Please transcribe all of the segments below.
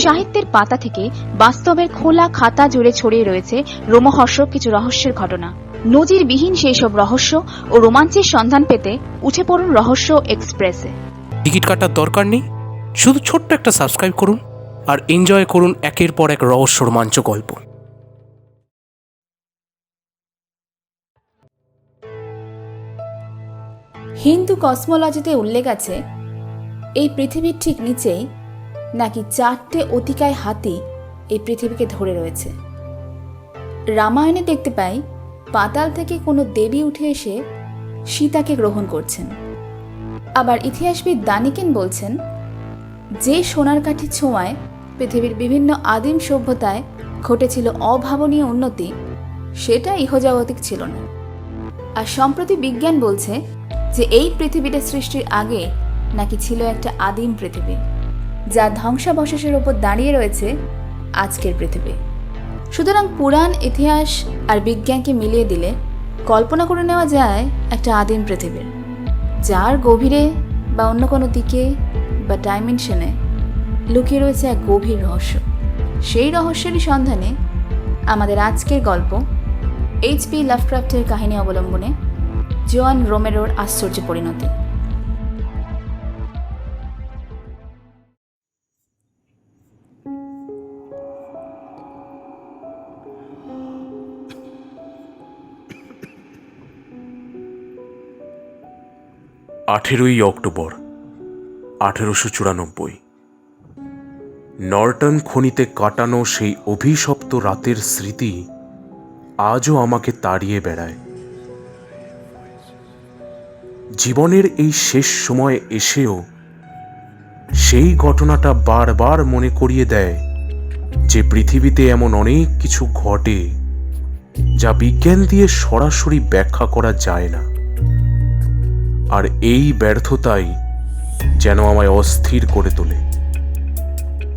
সাহিত্যের পাতা থেকে বাস্তবের খোলা খাতা জুড়ে ছড়িয়ে রয়েছে রোমহর্ষক কিছু রহস্যের ঘটনা। নজিরবিহীন সেই সব রহস্য ও রোমাঞ্চের সন্ধান পেতে উঠে পড়ুন রহস্য এক্সপ্রেসে। টিকিট কাটার দরকার নেই, শুধু ছোট্ট একটা সাবস্ক্রাইব করুন আর এনজয় করুন একের পর এক রহস্য রোমাঞ্চ গল্প। হিন্দু কসমোলজিতে উল্লেখ আছে এই পৃথিবীর ঠিক নিচেই নাকি 4টে অতিকায় হাতি এই পৃথিবীকে ধরে রয়েছে। রামায়ণে দেখতে পাই পাতাল থেকে কোনো দেবী উঠে এসে সীতাকে গ্রহণ করছেন। আবার ইতিহাসবিদ দানিকেন বলছেন যে সোনার কাঠির ছোঁয়ায় পৃথিবীর বিভিন্ন আদিম সভ্যতায় ঘটেছিল অভাবনীয় উন্নতি, সেটা ইহজাগতিক ছিল না। আর সম্প্রতি বিজ্ঞান বলছে যে এই পৃথিবীটা সৃষ্টির আগে নাকি ছিল একটা আদিম পৃথিবী, যা ধ্বংসাবশেষের ওপর দাঁড়িয়ে রয়েছে আজকের পৃথিবী। সুতরাং পুরাণ, ইতিহাস আর বিজ্ঞানকে মিলিয়ে দিলে কল্পনা করে নেওয়া যায় একটা আদিম পৃথিবীর, যার গভীরে বা অন্য কোনো দিকে বা ডাইমেনশনে লুকিয়ে রয়েছে এক গভীর রহস্য। সেই রহস্যেরই সন্ধানে আমাদের আজকের গল্প এইচ.পি. লাভক্রাফটের কাহিনী অবলম্বনে জোয়ান রোমেরোর আশ্চর্য পরিণতি। অক্টোবর 1894। নর্টন খনিতে কাটানো সেই অভিশপ্ত রাতের স্মৃতি আজও আমাকে তাড়িয়ে বেড়ায়। জীবনের এই শেষ সময়ে এসেও সেই ঘটনাটা বারবার মনে করিয়ে দেয় যে পৃথিবীতে এমন অনেক কিছু ঘটে যা বিজ্ঞান দিয়ে সরাসরি ব্যাখ্যা করা যায় না। আর এই ব্যর্থতাই যেন আমায় অস্থির করে তোলে,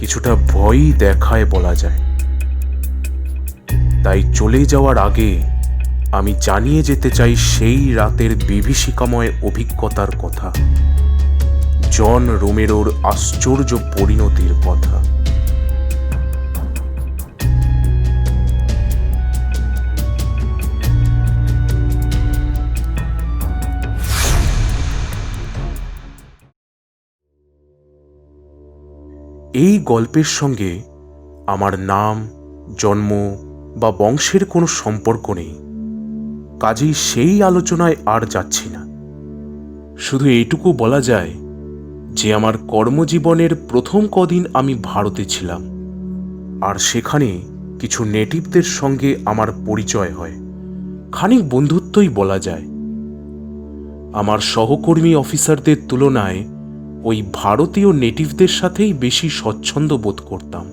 কিছুটা ভয়ই দেখায় বলা যায়। তাই চলে যাওয়ার আগে আমি জানিয়ে যেতে চাই সেই রাতের বিভীষিকাময় অভিজ্ঞতার কথা, জন রোমেরোর আশ্চর্য পরিণতির কথা। এই গল্পের সঙ্গে আমার নাম, জন্ম বা বংশের কোনো সম্পর্ক নেই, কাজেই সেই আলোচনায় আর যাচ্ছি না। শুধু এইটুকু বলা যায় যে আমার কর্মজীবনের প্রথম কদিন আমি ভারতে ছিলাম, আর সেখানে কিছু নেটিভদের সঙ্গে আমার পরিচয় হয়, খানিক বন্ধুত্বই বলা যায়। আমার সহকর্মী অফিসারদের তুলনায় ওই ভারতীয় নেটিভদের সাথেই বেশি স্বচ্ছন্দ বোধ করতাম।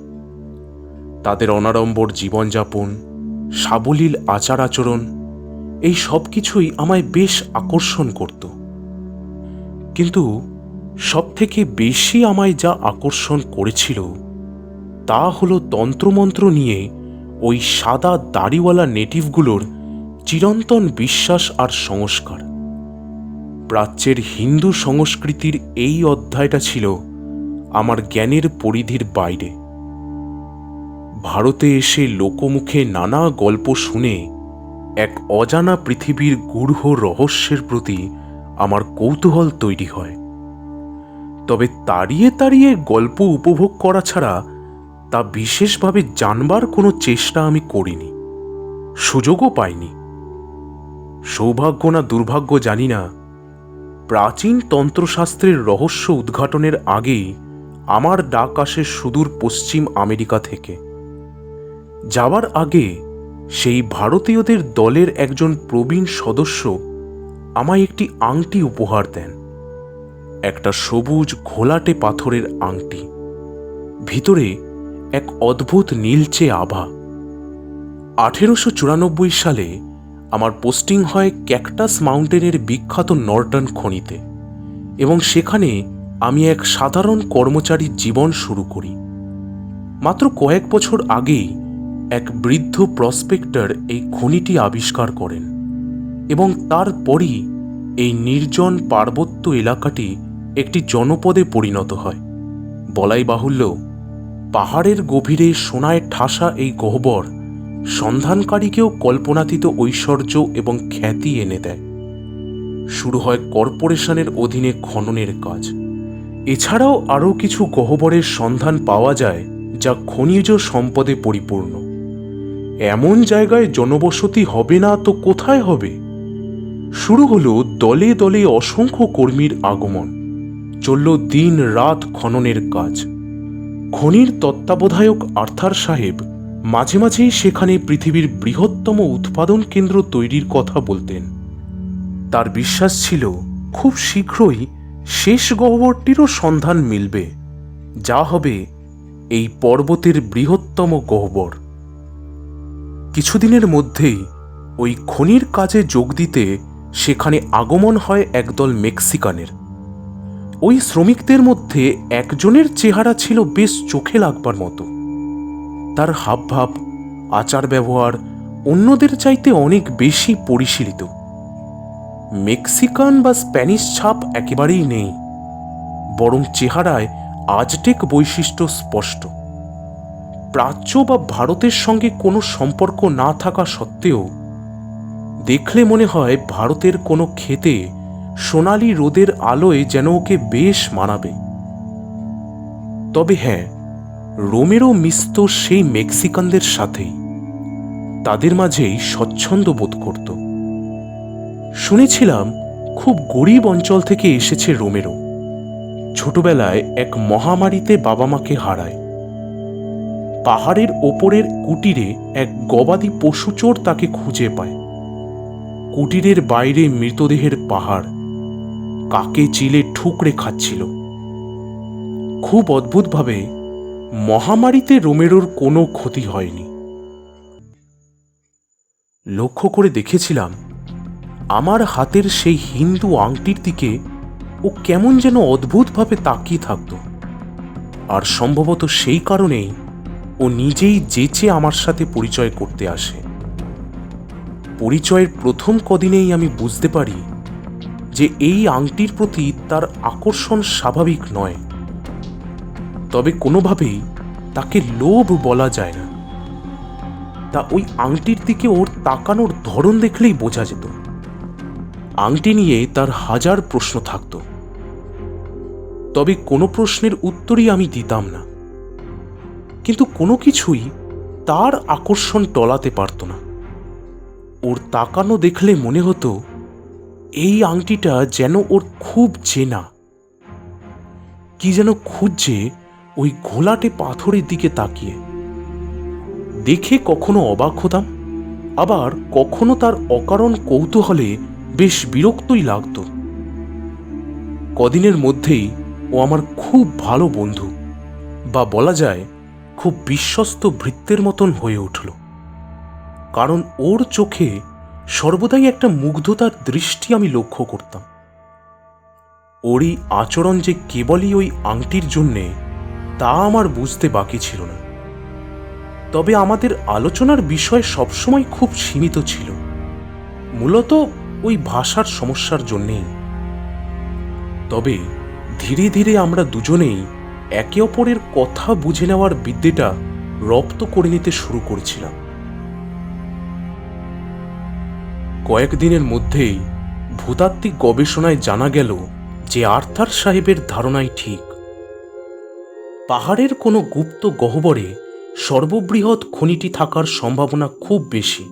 তাদের অনাড়ম্বর জীবনযাপন, সাবলীল আচার আচরণ, এই সব কিছুই আমায় বেশ আকর্ষণ করত। কিন্তু সবথেকে বেশি আমায় যা আকর্ষণ করেছিল তা হলো তন্ত্রমন্ত্র নিয়ে ওই সাদা দাড়িওয়ালা নেটিভগুলোর চিরন্তন বিশ্বাস আর সংস্কার। প্রাচ্যের হিন্দু সংস্কৃতির এই অধ্যায়টা ছিল আমার জ্ঞানের পরিধির বাইরে। ভারতে এসে লোকমুখে নানা গল্প শুনে এক অজানা পৃথিবীর গূঢ় রহস্যের প্রতি আমার কৌতূহল তৈরি হয়। তবে তাড়িয়ে তাড়িয়ে গল্প উপভোগ করা ছাড়া তা বিশেষভাবে জানবার কোনো চেষ্টা আমি করিনি, সুযোগও পাইনি। সৌভাগ্য না দুর্ভাগ্য জানি না, প্রাচীন তন্ত্রশাস্ত্রের রহস্য উদ্ঘাটনের আগেই আমার ডাক আসে সুদূর পশ্চিম আমেরিকা থেকে। যাওয়ার আগে সেই ভারতীয়দের দলের একজন প্রবীণ সদস্য আমায় একটি আংটি উপহার দেন, একটা সবুজ ঘোলাটে পাথরের আংটি, ভিতরে এক অদ্ভুত নীলচে আভা। 1894 সালে আমার পোস্টিং হয় ক্যাকটাস মাউন্টেনের বিখ্যাত নর্টন খনিতে, এবং সেখানে আমি এক সাধারণ কর্মচারীর জীবন শুরু করি। মাত্র কয়েক বছর আগেই এক বৃদ্ধ প্রসপেক্টর এই খনিটি আবিষ্কার করেন, এবং তারপরই এই নির্জন পার্বত্য এলাকাটি একটি জনপদে পরিণত হয়। বলাই বাহুল্য, পাহাড়ের গভীরে সোনায় ঠাসা এই গহ্বর সন্ধানকারীকেও কল্পনাতীত ঐশ্বর্য এবং খ্যাতি এনে দেয়। শুরু হয় কর্পোরেশনের অধীনে খননের কাজ। এছাড়াও আরও কিছু গহ্বরের সন্ধান পাওয়া যায় যা খনিজ সম্পদে পরিপূর্ণ। এমন জায়গায় জনবসতি হবে না তো কোথায় হবে? শুরু হলো দলে দলে অসংখ্য কর্মীর আগমন। চলল দিন রাত খননের কাজ। খনির তত্ত্বাবধায়ক আর্থার সাহেব মাঝে মাঝেই সেখানে পৃথিবীর বৃহত্তম উৎপাদন কেন্দ্র তৈরির কথা বলতেন। তার বিশ্বাস ছিল খুব শীঘ্রই শেষ গহ্বরটিরও সন্ধান মিলবে, যা হবে এই পর্বতের বৃহত্তম গহ্বর। কিছুদিনের মধ্যেই ওই খনির কাজে যোগ দিতে সেখানে আগমন হয় একদল মেক্সিকানের। ওই শ্রমিকদের মধ্যে একজনের চেহারা ছিল বেশ চোখে লাগবার মতো। তার হাবভাব, আচার ব্যবহার অন্যদের চাইতে অনেক বেশি পরিশীলিত। মেক্সিকান বা স্প্যানিশ ছাপ একেবারেই নেই, বরং চেহারায় আজটেক বৈশিষ্ট্য স্পষ্ট। প্রাচ্য বা ভারতের সঙ্গে কোনো সম্পর্ক না থাকা সত্ত্বেও দেখলে মনে হয় ভারতের কোনো ক্ষেতে সোনালি রোদের আলোয় যেন ওকে বেশ মানাবে। তবে হ্যাঁ, রোমেরো মিশত সেই মেক্সিকানদের সাথেই, তাদের মাঝেই স্বচ্ছন্দ বোধ করত। শুনেছিলাম খুব গরিব অঞ্চল থেকে এসেছে রোমেরো। ছোটবেলায় এক মহামারীতে বাবা মাকে হারায়। পাহাড়ের ওপরের কুটিরে এক গবাদি পশুচোর তাকে খুঁজে পায়। কুটিরের বাইরে মৃতদেহের পাহাড়, কাকে চিলে ঠুকরে খাচ্ছিল। খুব অদ্ভুতভাবে মহামারীতে রোমেরোর কোনো ক্ষতি হয়নি। লক্ষ্য করে দেখেছিলাম আমার হাতের সেই হিন্দু আংটির দিকে ও কেমন যেন অদ্ভুতভাবে তাকিয়ে থাকত। আর সম্ভবত সেই কারণেই ও নিজেই যেচে আমার সাথে পরিচয় করতে আসে। পরিচয়ের প্রথম কদিনেই আমি বুঝতে পারি যে এই আংটির প্রতি তার আকর্ষণ স্বাভাবিক নয়। তবে কোনোভাবেই তাকে লোভ বলা যায় না। তা ওই আংটির দিকে ওর তাকানোর ধরন দেখলেই বোঝা যেত। আংটি নিয়ে তার হাজার প্রশ্ন থাকত, তবে কোনো প্রশ্নের উত্তরই আমি দিতাম না। কিন্তু কোনো কিছুই তার আকর্ষণ টলাতে পারত না। ওর তাকানো দেখলে মনে হতো এই আংটিটা যেন ওর খুব চেনা। কি যেন খুঁজছে ওই ঘোলাটে পাথরের দিকে তাকিয়ে। দেখে কখনো অবাক হতাম, আবার কখনো তার অকারণ কৌতূহলে বেশ বিরক্তই লাগত। কদিনের মধ্যেই ও আমার খুব ভালো বন্ধু, বা বলা যায় খুব বিশ্বস্ত ভৃত্যের মতন হয়ে উঠল। কারণ ওর চোখে সর্বদাই একটা মুগ্ধতার দৃষ্টি আমি লক্ষ্য করতাম। ওরই আচরণ যে কেবলই ওই আংটির জন্যে তা আমার বুঝতে বাকি ছিল না। তবে আমাদের আলোচনার বিষয় সবসময় খুব সীমিত ছিল, মূলত ওই ভাষার সমস্যার জন্যেই। তবে ধীরে ধীরে আমরা দুজনেই একে অপরের কথা বুঝে নেওয়ার বিদ্যেটা রপ্ত করে নিতে শুরু করেছিলাম। কয়েকদিনের মধ্যেই ভূতাত্ত্বিক গবেষণায় জানা গেল যে আর্থার সাহেবের ধারণাই ঠিক। পাহাড়ের কোনো গুপ্ত গহ্বরে সর্ববৃহৎ খনিটি থাকার সম্ভাবনা খুব বেশি।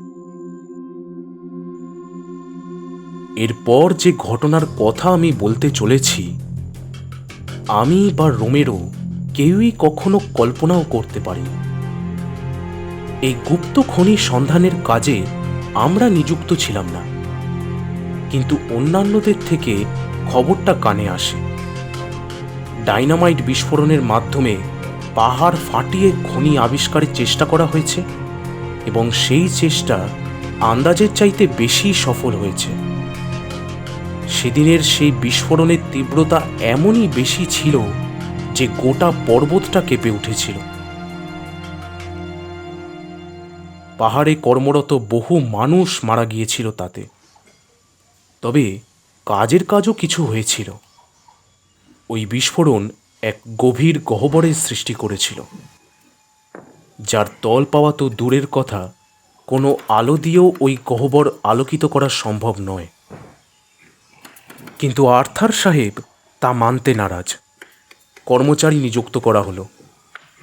এরপর যে ঘটনার কথা আমি বলতে চলেছি, আমি বা রোমেরো কেউই কখনো কল্পনাও করতে পারি। এই গুপ্ত খনি সন্ধানের কাজে আমরা নিযুক্ত ছিলাম না, কিন্তু অন্যান্যদের থেকে খবরটা কানে আসে। ডাইনামাইট বিস্ফোরণের মাধ্যমে পাহাড় ফাটিয়ে খনি আবিষ্কারের চেষ্টা করা হয়েছে, এবং সেই চেষ্টা আন্দাজের চাইতে বেশি সফল হয়েছে। সেদিনের সেই বিস্ফোরণের তীব্রতা এমনই বেশি ছিল যে গোটা পর্বতটা কেঁপে উঠেছিল। পাহাড়ে কর্মরত বহু মানুষ মারা গিয়েছিল তাতে। তবে কাজের কাজও কিছু হয়েছিল। ওই বিস্ফোরণ এক গভীর গহ্বরের সৃষ্টি করেছিল। যার তল পাওয়া তো দূরের কথা, কোনো আলো দিয়েও ওই গহ্বর আলোকিত করা সম্ভব নয়। কিন্তু আর্থার সাহেব তা মানতে নারাজ। কর্মচারী নিযুক্ত করা হলো।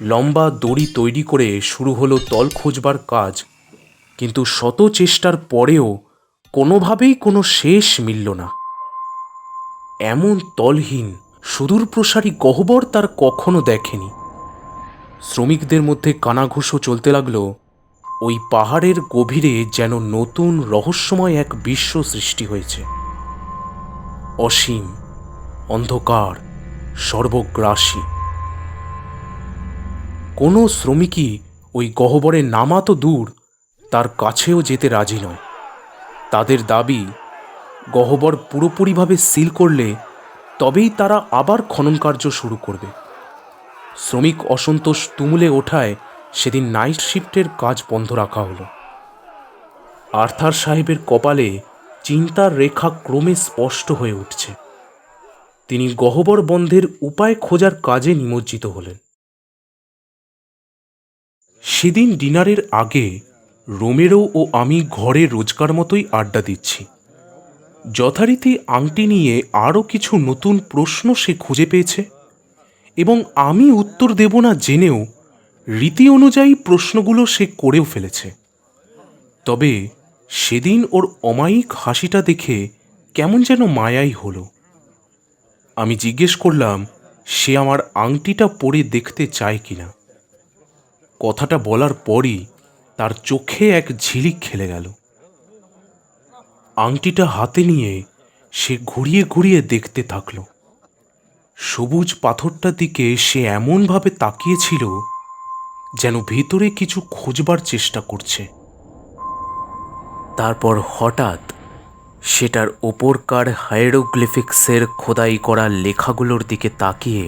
লম্বা দড়ি তৈরি করে শুরু হলো তল খোঁজবার কাজ। কিন্তু শত চেষ্টার পরেও কোনোভাবেই কোনো শেষ মিলল না। এমন তলহীন সুদূরপ্রসারী গহ্বর তার কখনো দেখেনি। শ্রমিকদের মধ্যে কানাঘুষো চলতে লাগলো। ওই পাহাড়ের গভীরে যেন নতুন রহস্যময় এক বিশ্ব সৃষ্টি হয়েছে। অসীম, অন্ধকার, সর্বগ্রাসী। কোনো শ্রমিকই ওই গহ্বরে নামা তো দূর, তার কাছেও যেতে রাজি নয়। তাদের দাবি, গহ্বর পুরোপুরিভাবে সিল করলে তবেই তারা আবার খনন কার্য শুরু করবে। শ্রমিক অসন্তোষ তুমুলে ওঠায় সেদিন নাইট শিফটের কাজ বন্ধ রাখা হলো। আর্থার সাহেবের কপালে চিন্তার রেখা ক্রমে স্পষ্ট হয়ে উঠছে। তিনি গহ্বর বন্ধের উপায় খোঁজার কাজে নিমজ্জিত হলেন। সেদিন ডিনারের আগে রোমেরো ও আমি ঘরে রোজকার মতোই আড্ডা দিচ্ছি। যথারীতি আংটি নিয়ে আরও কিছু নতুন প্রশ্ন সে খুঁজে পেয়েছে এবং আমি উত্তর দেব না জেনেও রীতি অনুযায়ী প্রশ্নগুলো সে করেও ফেলেছে। তবে সেদিন ওর অমায়িক হাসিটা দেখে কেমন যেন মায়াই হলো। আমি জিজ্ঞেস করলাম সে আমার আংটিটা পরে দেখতে চায় কিনা। কথাটা বলার পরই তার চোখে এক ঝিলিক খেলে গেল। আংটিটা হাতে নিয়ে সে ঘুরিয়ে ঘুরিয়ে দেখতে থাকল। সবুজ পাথরটার দিকে সে এমনভাবে তাকিয়েছিল যেন ভেতরে কিছু খোঁজবার চেষ্টা করছে। তারপর হঠাৎ সেটার ওপরকার হাইরোগ্লিফিক্সের খোদাই করা লেখাগুলোর দিকে তাকিয়ে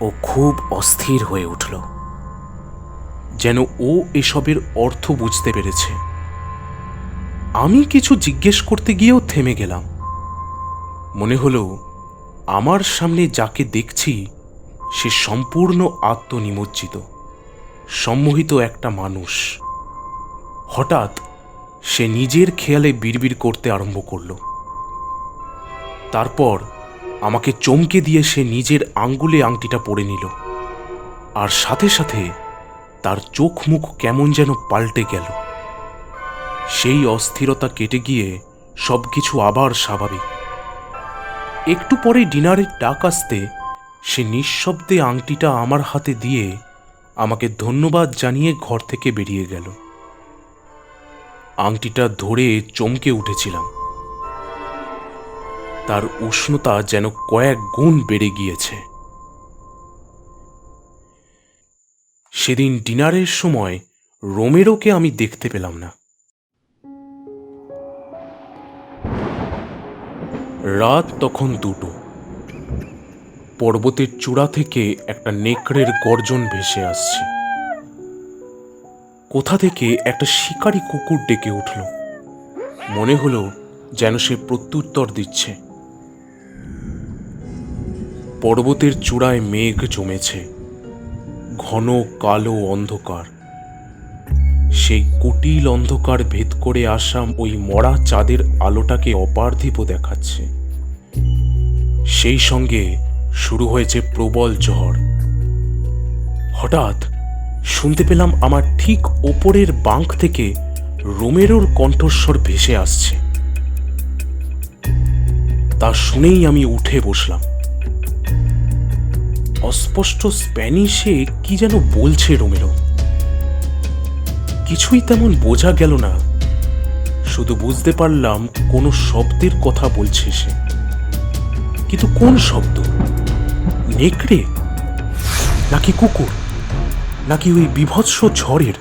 ও খুব অস্থির হয়ে উঠল, যেন ও এসবের অর্থ বুঝতে পেরেছে। আমি কিছু জিজ্ঞেস করতে গিয়েও থেমে গেলাম। মনে হলো আমার সামনে যাকে দেখছি সে সম্পূর্ণ আত্মনিমজ্জিত, সম্মোহিত একটা মানুষ। হঠাৎ সে নিজের খেয়ালে বিড়বিড় করতে আরম্ভ করল। তারপর আমাকে চমকে দিয়ে সে নিজের আঙ্গুলে আংটিটা পরে নিল, আর সাথে সাথে তার চোখ মুখ কেমন যেন পাল্টে গেল। সেই অস্থিরতা কেটে গিয়ে সবকিছু আবার স্বাভাবিক। একটু পরে ডিনারের ডাক আসতে সে নিঃশব্দে আংটিটা আমার হাতে দিয়ে আমাকে ধন্যবাদ জানিয়ে ঘর থেকে বেরিয়ে গেল। আংটিটা ধরে চমকে উঠেছিলাম। তার উষ্ণতা যেন কয়েক গুণ বেড়ে গিয়েছে। সেদিন ডিনারের সময় রোমেরোকে আমি দেখতে পেলাম না। রাত তখন 2টো। পর্বতের চূড়া থেকে একটা নেকড়ের গর্জন ভেসে আসছে। কোথা থেকে একটা শিকারী কুকুর ডেকে উঠল। মনে হলো যেন সে প্রত্যুত্তর দিচ্ছে। পর্বতের চূড়ায় মেঘ জমেছে, ঘন কালো অন্ধকার। সেই কুটিল অন্ধকার ভেদ করে আসা ওই মরা চাঁদের আলোটাকে অপার্থিব দেখাচ্ছে। সেই সঙ্গে শুরু হয়েছে প্রবল ঝড়। হঠাৎ শুনতে পেলাম আমার ঠিক ওপরের বাঁক থেকে রোমেরোর কণ্ঠস্বর ভেসে আসছে। তা শুনেই আমি উঠে বসলাম। অস্পষ্ট স্প্যানিশে কি যেন বলছে রোমেরো। কিছুই তেমন বোঝা গেল না, শুধু বুঝতে পারলাম কোনো শব্দের কথা বলছে সে। কিন্তু কোন শব্দ? নেকড়ে নাকি কুকুর, নাকি ওই বিভৎস ঝড়ের?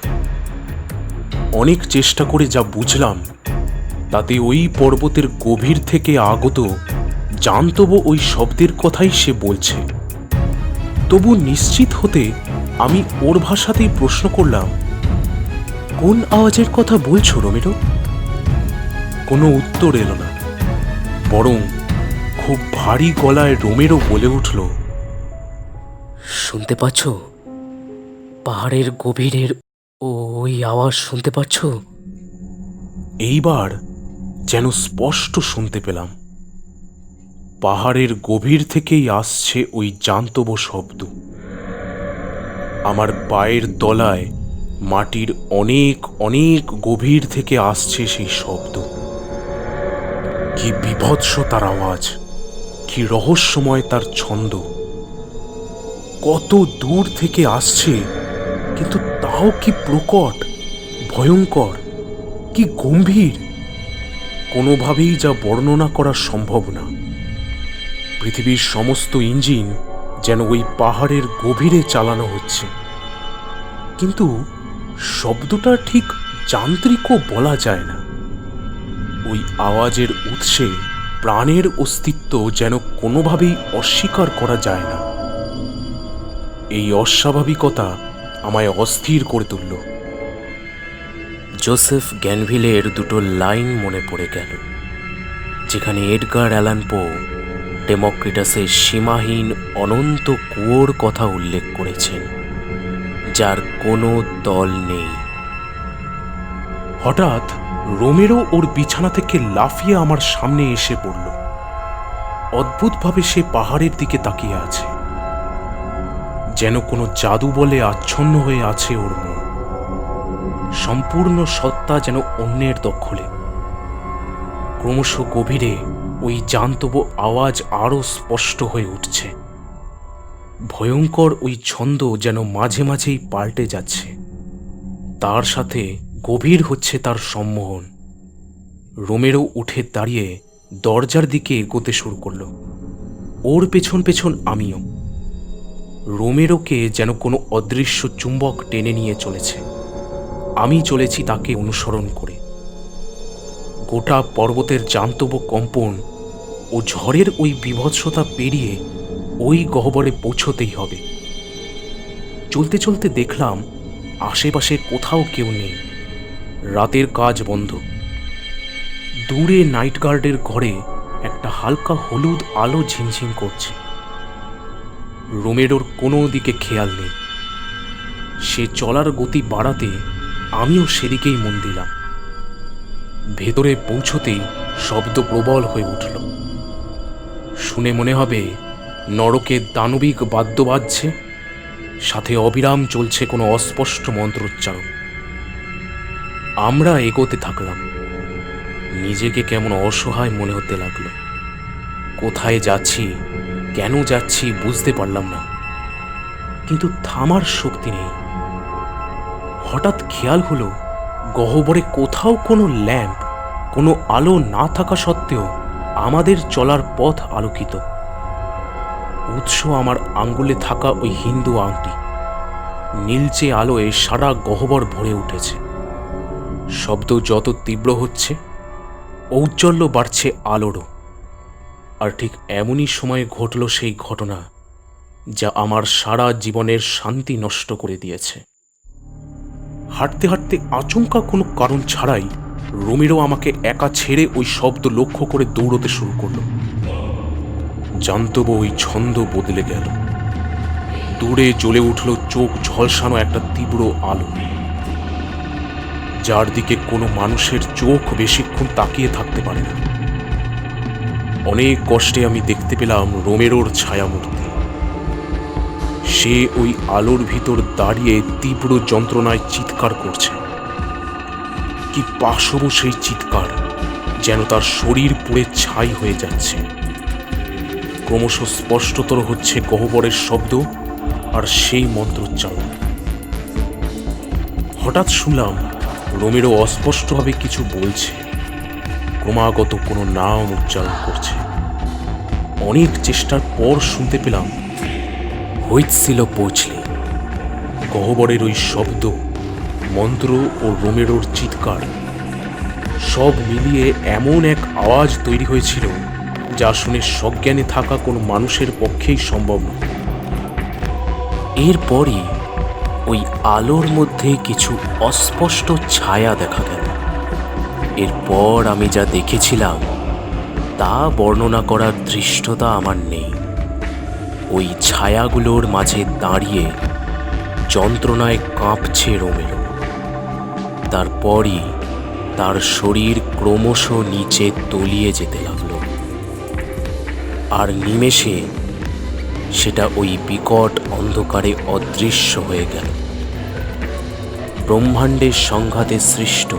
অনেক চেষ্টা করে যা বুঝলাম তাতে ওই পর্বতের গভীর থেকে আগত জান্তব ওই শব্দের কথাই সে বলছে। তবু নিশ্চিত হতে আমি ওর ভাষাতেই প্রশ্ন করলাম, কোন আওয়াজের কথা বলছো রোমেরো? কোনো উত্তর এলো না, বরং খুব ভারী গলায় রোমেরো বলে উঠল, শুনতে পাচ্ছ? পাহাড়ের গভীরের ওই আওয়াজ শুনতে পাচ্ছ? এইবার যেন স্পষ্ট শুনতে পেলাম। পাহাড়ের গভীর থেকেই আসছে ওই জান্তব শব্দ। আমার পায়ের তলায় মাটির অনেক অনেক গভীর থেকে আসছে সেই শব্দ। কি বীভৎস তার আওয়াজ, কি রহস্যময় তার ছন্দ। কত দূর থেকে আসছে, কিন্তু তাও কি প্রকট, ভয়ঙ্কর, কি গম্ভীর, কোনোভাবেই যা বর্ণনা করা সম্ভব না। পৃথিবীর সমস্ত ইঞ্জিন যেন ওই পাহাড়ের গভীরে চালানো হচ্ছে, কিন্তু শব্দটা ঠিক যান্ত্রিকও বলা যায় না। ওই আওয়াজের উৎসে প্রাণের অস্তিত্ব যেন কোনোভাবেই অস্বীকার করা যায় না। এই অস্বাভাবিকতা আমায় অস্থির করে তুলল। জোসেফ গ্যানভিলের দুটো লাইন মনে পড়ে গেল, যেখানে এডগার অ্যালান পো ডেমোক্রিটাসের সীমাহীন অনন্ত কুয়োর কথা উল্লেখ করেছেন, যার কোনো তল নেই। হঠাৎ রোমেরো ওর বিছানা থেকে লাফিয়ে আমার সামনে এসে পড়ল। অদ্ভুতভাবে সে পাহাড়ের দিকে তাকিয়ে আছে, যেন কোনো জাদু বলে আচ্ছন্ন হয়ে আছে ওর মন। সম্পূর্ণ সত্তা যেন অন্যের দখলে। ক্রমশ গভীরে ওই জান্তব আওয়াজ আরো স্পষ্ট হয়ে উঠছে। ভয়ঙ্কর ওই ছন্দ যেন মাঝে মাঝেই পাল্টে যাচ্ছে। তার সাথে গভীর হচ্ছে তার সম্মোহন। রোমেরো উঠে দাঁড়িয়ে দরজার দিকে এগোতে শুরু করল। ওর পেছন পেছন আমিও। রোমেরোকে যেন কোনো অদৃশ্য চুম্বক টেনে নিয়ে চলেছে। আমি চলেছি তাকে অনুসরণ করে। গোটা পর্বতের জান্তব কম্পন ও ঝড়ের ওই বীভৎসতা পেরিয়ে ওই গহ্বরে পৌঁছতেই হবে। চলতে চলতে দেখলাম আশেপাশে কোথাও কেউ নেই। রাতের কাজ বন্ধ। দূরে নাইট গার্ডের ঘরে একটা হালকা হলুদ আলো ঝিমঝিম করছে। রোমেরোর কোনো দিকে খেয়াল নেই। সে চলার গতি বাড়াতে আমিও সেদিকেই মন দিলাম। ভেতরে পৌঁছতেই শব্দ প্রবল হয়ে উঠল। শুনে মনে হবে নরকে দানবিক বাদ্য বাজছে, সাথে অবিরাম চলছে কোনো অস্পষ্ট মন্ত্রোচ্চারণ। আমরা এগোতে থাকলাম। নিজেকে কেমন অসহায় মনে হতে লাগলো। কোথায় যাচ্ছি, কেন যাচ্ছি বুঝতে পারলাম না, কিন্তু থামার শক্তি নেই। হঠাৎ খেয়াল হলো গহ্বরে কোথাও কোনো ল্যাম্প, কোনো আলো না থাকা সত্ত্বেও আমাদের চলার পথ আলোকিত। উৎস আমার আঙ্গুলে থাকা ওই হিন্দু আংটি। নীলচে আলোয় সারা গহ্বর ভরে উঠেছে। শব্দ যত তীব্র হচ্ছে, ঔজ্জ্বল্য বাড়ছে আলোরও। আর ঠিক এমনই সময়ে ঘটল সেই ঘটনা যা আমার সারা জীবনের শান্তি নষ্ট করে দিয়েছে। হাঁটতে হাঁটতে আচমকা কোনো কারণ ছাড়াই রোমেরো আমাকে একা ছেড়ে ওই শব্দ লক্ষ্য করে দৌড়তে শুরু করল। জান্তব ওই ছন্দ বদলে গেল। দূরে জ্বলে উঠল চোখ ঝলসানো একটা তীব্র আলো, যার দিকে কোনো মানুষের চোখ বেশিক্ষণ তাকিয়ে থাকতে পারে না। অনেক কষ্টে আমি দেখতে পেলাম রোমেরোর ছায়ামূর্তি। সে ওই আলোর ভিতর দাঁড়িয়ে তীব্র যন্ত্রণায় চিৎকার করছে। কি পাশব সেই চিৎকার, যেন তার শরীর পুড়ে ছাই হয়ে যাচ্ছে। ক্রমশ স্পষ্টতর হচ্ছে গহ্বরের শব্দ আর সেই মন্ত্রোচ্চারণ। হঠাৎ শুনলাম রোমেরো অস্পষ্টভাবে কিছু বলছে, ক্রমাগত কোনো নাম উচ্চারণ করছে। অনেক চেষ্টার পর শুনতে পেলাম হইৎসিল পৌঁছলে। গহ্বরের ওই শব্দ, মন্ত্র ও রোমেরোর চিৎকার সব মিলিয়ে এমন এক আওয়াজ তৈরি হয়েছিল যা শুনে সজ্ঞানে থাকা কোনো মানুষের পক্ষেই সম্ভব নয়। এরপরই ওই আলোর মধ্যে কিছু অস্পষ্ট ছায়া দেখা গেল। এরপর আমি যা দেখেছিলাম তা বর্ণনা করার ধৃষ্টতা আমার নেই। ওই ছায়াগুলোর মাঝে দাঁড়িয়ে যন্ত্রণায় কাঁপছে রোমেরো। তারপরই তার শরীর ক্রমশ নিচে তলিয়ে যেতে লাগলো, আর নিমেষে সেটা ওই বিকট অন্ধকারে অদৃশ্য হয়ে গেল। ব্রহ্মাণ্ডের সংঘাতে সৃষ্ট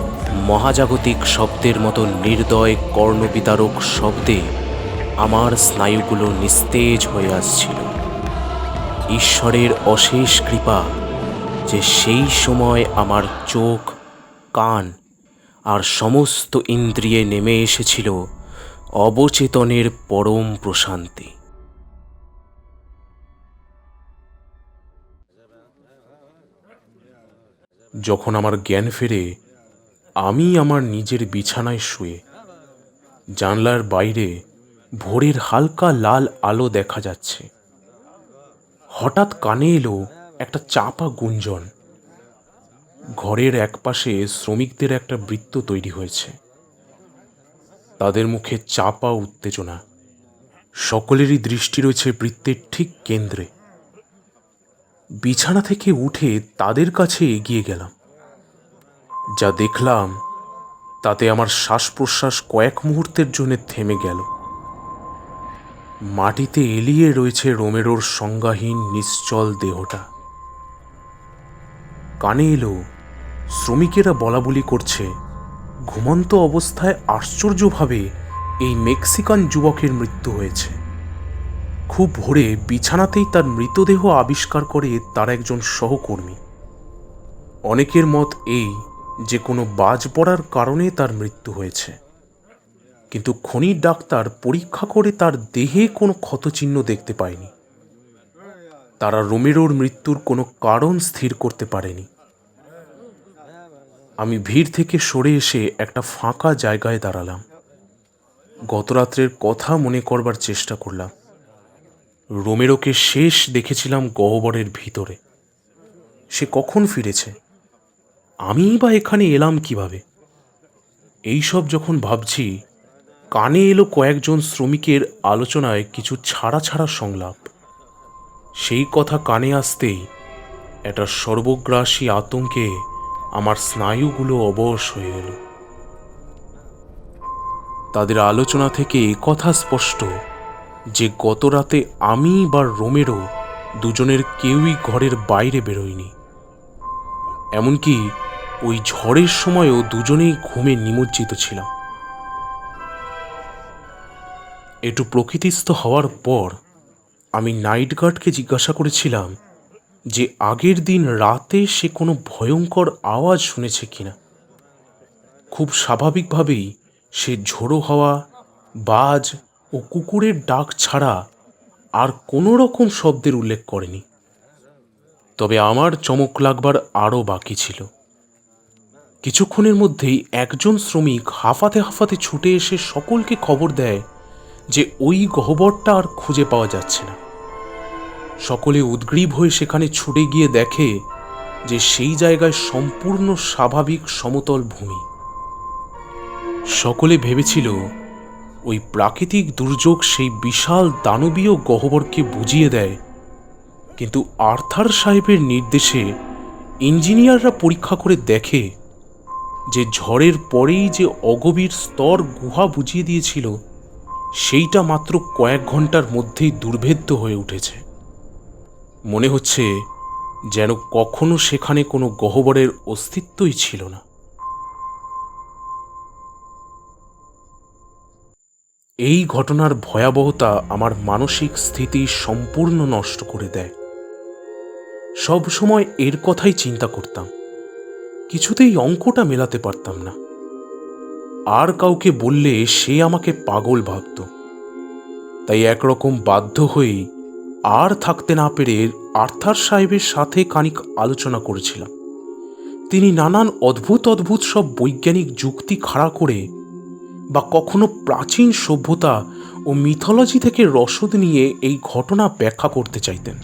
মহাজাগতিক শব্দের মতো নির্দয় কর্ণবিতারক শব্দে আমার স্নায়ুগুলো নিস্তেজ হয়ে আসছিল। ঈশ্বরের অশেষ কৃপা যে সেই সময় আমার চোখ, কান আর সমস্ত ইন্দ্রিয়ে নেমে এসেছিল অবচেতনের পরম প্রশান্তি। যখন আমার জ্ঞান ফেরে, আমি আমার নিজের বিছানায় শুয়ে জানলার বাইরে ভোরের হালকা লাল আলো দেখা যাচ্ছে। হঠাৎ কানে এলো একটা চাপা গুঞ্জন। ঘরের একপাশে শ্রমিকদের একটা বৃত্ত তৈরি হয়েছে। তাদের মুখে চাপা উত্তেজনা। সকলেরই দৃষ্টি রয়েছে বৃত্তের ঠিক কেন্দ্রে। বিছানা থেকে উঠে তাদের কাছে এগিয়ে গেলাম। যা দেখলাম তাতে আমার শ্বাস প্রশ্বাস কয়েক মুহূর্তের জন্য থেমে গেল। মাটিতে এলিয়ে রয়েছে রোমেরোর সংজ্ঞাহীন নিশ্চল দেহটা। কানে এলো শ্রমিকেরা বলাবলি করছে, ঘুমন্ত অবস্থায় আশ্চর্যভাবে এই মেক্সিকান যুবকের মৃত্যু হয়েছে। খুব ভোরে বিছানাতেই তার মৃতদেহ আবিষ্কার করে তার একজন সহকর্মী। অনেকের মত এই যে কোনো বাজ পড়ার কারণে তার মৃত্যু হয়েছে, কিন্তু খনির ডাক্তার পরীক্ষা করে তার দেহে কোনো ক্ষতচিহ্ন দেখতে পায়নি। তারা রোমেরোর মৃত্যুর কোনো কারণ স্থির করতে পারেনি। আমি ভিড় থেকে সরে এসে একটা ফাঁকা জায়গায় দাঁড়ালাম। গতরাত্রের কথা মনে করবার চেষ্টা করলাম। রোমেরোকে শেষ দেখেছিলাম গহ্বরের ভিতরে। সে কখন ফিরেছে? আমি বা এখানে এলাম কিভাবে? এইসব যখন ভাবছি, কানে এলো কয়েকজন শ্রমিকের আলোচনায় কিছু ছাড়া ছাড়া সংলাপ। সেই কথা কানে আসতেই একটা সর্বগ্রাসী আতঙ্কে আমার স্নায়ুগুলো অবশ হয়ে গেল। তাদের আলোচনা থেকে কথা স্পষ্ট যে গত রাতে আমি বা রোমেরো দুজনের কেউই ঘরের বাইরে বেরোয়নি। এমনকি ওই ঝড়ের সময়ও দুজনেই ঘুমে নিমজ্জিত ছিলাম। একটু প্রকৃতিস্থ হওয়ার পর আমি নাইট গার্ডকে জিজ্ঞাসা করেছিলাম যে আগের দিন রাতে সে কোনো ভয়ঙ্কর আওয়াজ শুনেছে কিনা। খুব স্বাভাবিকভাবেই সে ঝোড়ো হাওয়া, বাজ ও কুকুরের ডাক ছাড়া আর কোনো রকম শব্দের উল্লেখ করেনি। তবে আমার চমক লাগবার আরও বাকি ছিল। কিছুক্ষণের মধ্যেই একজন শ্রমিক হাঁফাতে হাঁফাতে ছুটে এসে সকলকে খবর দেয় যে ওই গহ্বরটা আর খুঁজে পাওয়া যাচ্ছে না। সকলে উদ্গ্রীব হয়ে সেখানে ছুটে গিয়ে দেখে যে সেই জায়গায় সম্পূর্ণ স্বাভাবিক সমতল ভূমি। সকলে ভেবেছিল ওই প্রাকৃতিক দুর্যোগ সেই বিশাল দানবীয় গহ্বরকে বুঝিয়ে দেয়, কিন্তু আর্থার সাহেবের নির্দেশে ইঞ্জিনিয়াররা পরীক্ষা করে দেখে যে ঝড়ের পরেই যে অগভীর স্তর গুহা বুঝিয়ে দিয়েছিল সেইটা মাত্র কয়েক ঘন্টার মধ্যেই দুর্ভেদ্য হয়ে উঠেছে। মনে হচ্ছে যেন কখনো সেখানে কোনো গহ্বরের অস্তিত্বই ছিল না। এই ঘটনার ভয়াবহতা আমার মানসিক স্থিতি সম্পূর্ণ নষ্ট করে দেয়। সব সময় এর কথাই চিন্তা করতাম, কিছুতেই অঙ্কটা মেলাতে পারতাম না। আর কাউকে বললে সে আমাকে পাগল ভাবত। তাই একরকম বাধ্য হয়েই আর থাকতে না পেরে আর্থার সাহেবের সাথে খানিক আলোচনা করেছিলাম। তিনি নানান অদ্ভুত অদ্ভুত সব বৈজ্ঞানিক যুক্তি খাড়া করে বা কখনো প্রাচীন সভ্যতা ও মিথোলজি থেকে রসদ নিয়ে এই ঘটনা ব্যাখ্যা করতে চাইতেন।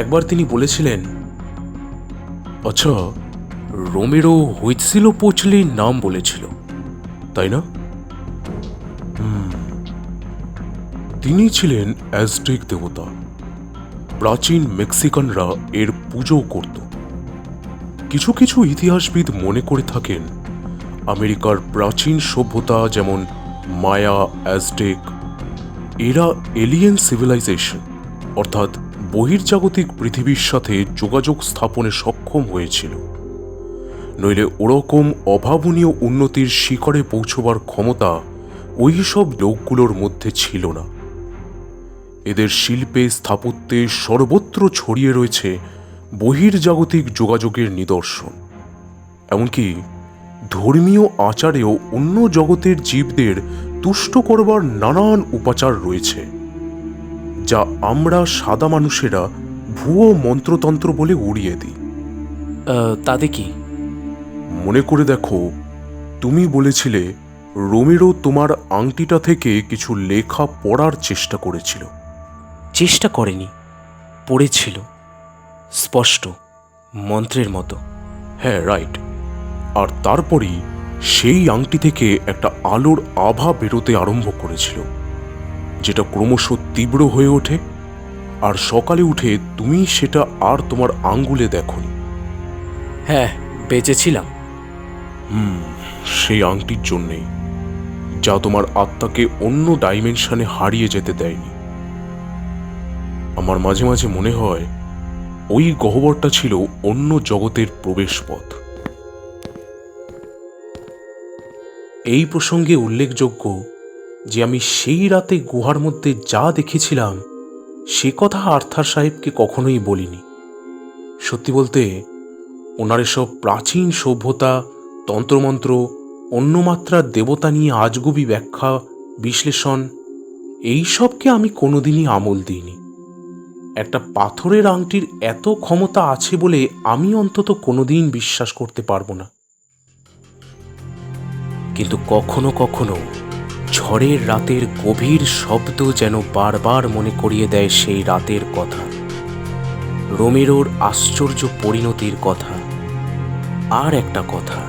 একবার তিনি বলেছিলেন, আচ্ছা, রোমেরো হুইটসিলোপোচলির নাম বলেছিল, তাই না? তিনি ছিলেন অ্যাজটেক দেবতা। প্রাচীন মেক্সিকানরা এর পুজো করত। কিছু কিছু ইতিহাসবিদ মনে করে থাকেন আমেরিকার প্রাচীন সভ্যতা যেমন মায়া, অ্যাজটেক, এরা এলিয়েন সিভিলাইজেশন অর্থাৎ বহির্জাগতিক পৃথিবীর সাথে যোগাযোগ স্থাপনে সক্ষম হয়েছিল, নইলে ওরকম অভাবনীয় উন্নতির শিখরে পৌঁছবার ক্ষমতা ওই সব লোকগুলোর মধ্যে ছিল না। এদের শিল্পে, স্থাপত্যে সর্বত্র ছড়িয়ে রয়েছে বহির্জাগতিক যোগাযোগের নিদর্শন। এমনকি ধর্মীয় আচারেও অন্য জগতের জীবদের তুষ্ট করবার নানান উপাচার রয়েছে, যা আমরা সাদা মানুষেরা ভুয়ো মন্ত্রতন্ত্র বলে উড়িয়ে দিই। তাতে কি? মনে করে দেখো, তুমি বলেছিলে রোমেরো তোমার আংটিটা থেকে কিছু লেখা পড়ার চেষ্টা করেছিল। চেষ্টা করেনি, পড়েছিল, স্পষ্ট, মন্ত্রের মতো। হ্যাঁ, রাইট। আর তারপরই সেই আংটি থেকে একটা আলোর আভা বেরোতে আরম্ভ করেছিল, যেটা ক্রমশ তীব্র হয়ে ওঠে। আর সকালে উঠে তুমি সেটা আর তোমার আঙ্গুলে দেখোনি। হ্যাঁ, বেঁচেছিলাম। সেই আংটির জন্যেই, যা তোমার আত্মাকে অন্য ডাইমেনশনে হারিয়ে যেতে দেয়নি। আমার মাঝে মাঝে মনে হয় ওই গহ্বরটা ছিল অন্য জগতের প্রবেশপথ। এই প্রসঙ্গে উল্লেখযোগ্য যে আমি সেই রাতে গুহার মধ্যে যা দেখেছিলাম সে কথা আর্থার সাহেবকে কখনোই বলিনি। সত্যি বলতে, ওনার এসব প্রাচীন সভ্যতা, তন্ত্রমন্ত্র, অন্য মাত্রার দেবতা নিয়ে আজগুবি ব্যাখ্যা, বিশ্লেষণ, এই সবকে আমি কোনোদিনই আমল দিইনি। একটা পাথরের আংটির এত ক্ষমতা আছে বলে আমি অন্তত কোনোদিন বিশ্বাস করতে পারবো না। কিন্তু কখনো কখনো ঝড়ের রাতের গভীর শব্দ যেন বারবার মনে করিয়ে দেয় সেই রাতের কথা, রোমেরোর আশ্চর্য পরিণতির কথা। আর একটা কথা,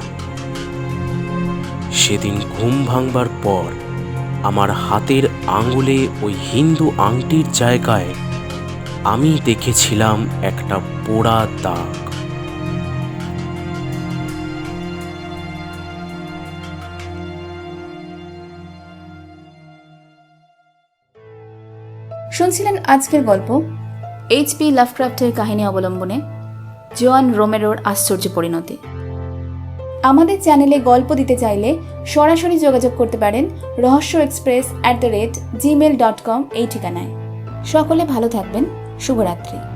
সেদিন ঘুম ভাঙবার পর আমার হাতের আঙুলে ওই হিন্দু আংটির জায়গায় আমি দেখেছিলাম একটা পোড়া দাগ। শুনছিলেন আজকের গল্প এইচপি লাভক্রাফটের কাহিনী অবলম্বনে জোয়ান রোমেরোর আশ্চর্য পরিণতি। আমাদের চ্যানেলে গল্প দিতে চাইলে সরাসরি যোগাযোগ করতে পারেন রহস্যএক্সপ্রেস@gmail.com এই ঠিকানায়। সকলে ভালো থাকবেন। শুভরাত্রি।